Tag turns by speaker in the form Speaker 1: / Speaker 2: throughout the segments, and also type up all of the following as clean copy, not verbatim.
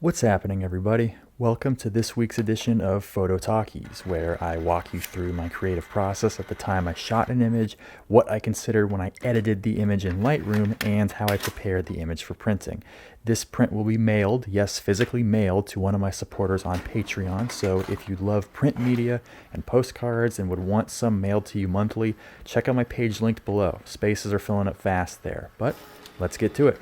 Speaker 1: What's happening, everybody? Welcome to this week's edition of Photo Talkies, where I walk you through my creative process at the time I shot an image, what I considered when I edited the image in Lightroom, and how I prepared the image for printing. This print will be mailed, yes, physically mailed, to one of my supporters on Patreon, so if you love print media and postcards and would want some mailed to you monthly, check out my page linked below. Spaces are filling up fast there, but let's get to it.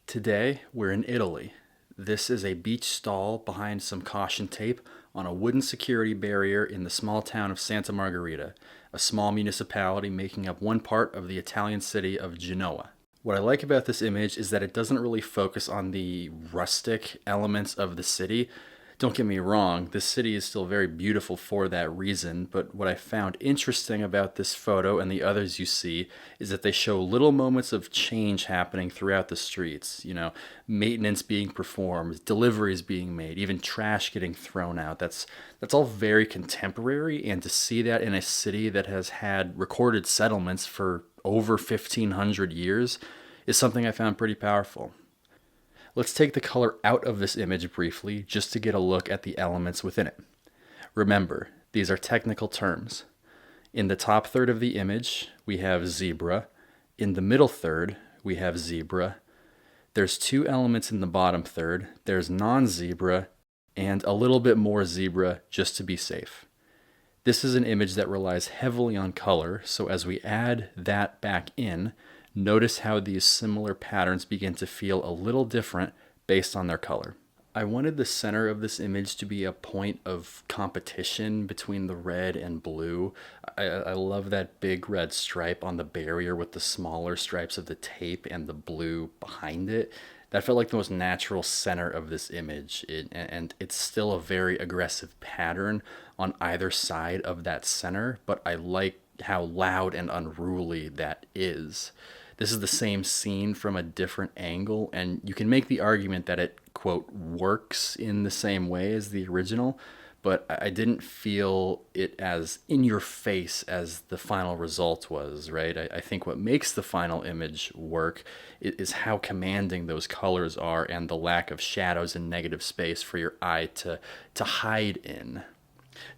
Speaker 1: Today, we're in Italy. This is a beach stall behind some caution tape on a wooden security barrier in the small town of Santa Margherita, a small municipality making up one part of the Italian city of Genoa. What I like about this image is that it doesn't really focus on the rustic elements of the city. Don't get me wrong, this city is still very beautiful for that reason, but what I found interesting about this photo and the others you see is that they show little moments of change happening throughout the streets. You know, maintenance being performed, deliveries being made, even trash getting thrown out. That's all very contemporary, and to see that in a city that has had recorded settlements for over 1,500 years is something I found pretty powerful. Let's take the color out of this image briefly, just to get a look at the elements within it. Remember, these are technical terms. In the top third of the image, we have zebra. In the middle third, we have zebra. There's two elements in the bottom third. There's non-zebra and a little bit more zebra, just to be safe. This is an image that relies heavily on color, so as we add that back in, notice how these similar patterns begin to feel a little different based on their color. I wanted the center of this image to be a point of competition between the red and blue. I love that big red stripe on the barrier with the smaller stripes of the tape and the blue behind it. That felt like the most natural center of this image, and it's still a very aggressive pattern on either side of that center, but I like how loud and unruly that is. This is the same scene from a different angle, and you can make the argument that it, quote, works in the same way as the original, but I didn't feel it as in your face as the final result was, right? I think what makes the final image work is how commanding those colors are and the lack of shadows and negative space for your eye to hide in.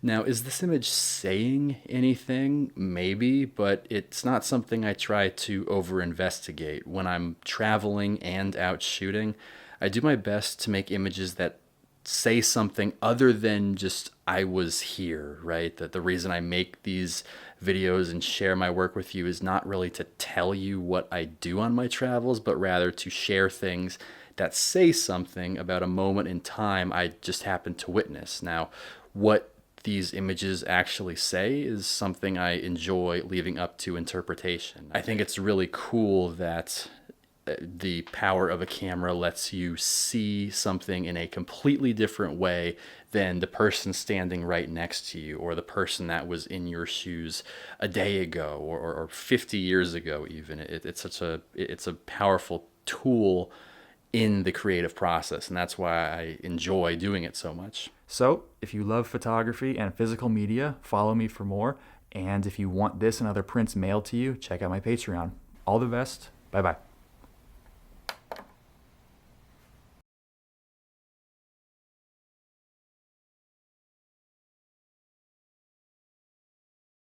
Speaker 1: Now, is this image saying anything? Maybe, but it's not something I try to over-investigate. When I'm traveling and out shooting, I do my best to make images that say something other than just I was here, right? That the reason I make these videos and share my work with you is not really to tell you what I do on my travels, but rather to share things that say something about a moment in time I just happened to witness. Now, what these images actually say is something I enjoy leaving up to interpretation. I think it's really cool that the power of a camera lets you see something in a completely different way than the person standing right next to you or the person that was in your shoes a day ago or 50 years ago even. It's a powerful tool in the creative process, and that's why I enjoy doing it so much. So, if you love photography and physical media, follow me for more, and if you want this and other prints mailed to you, check out my Patreon. All the best. Bye-bye.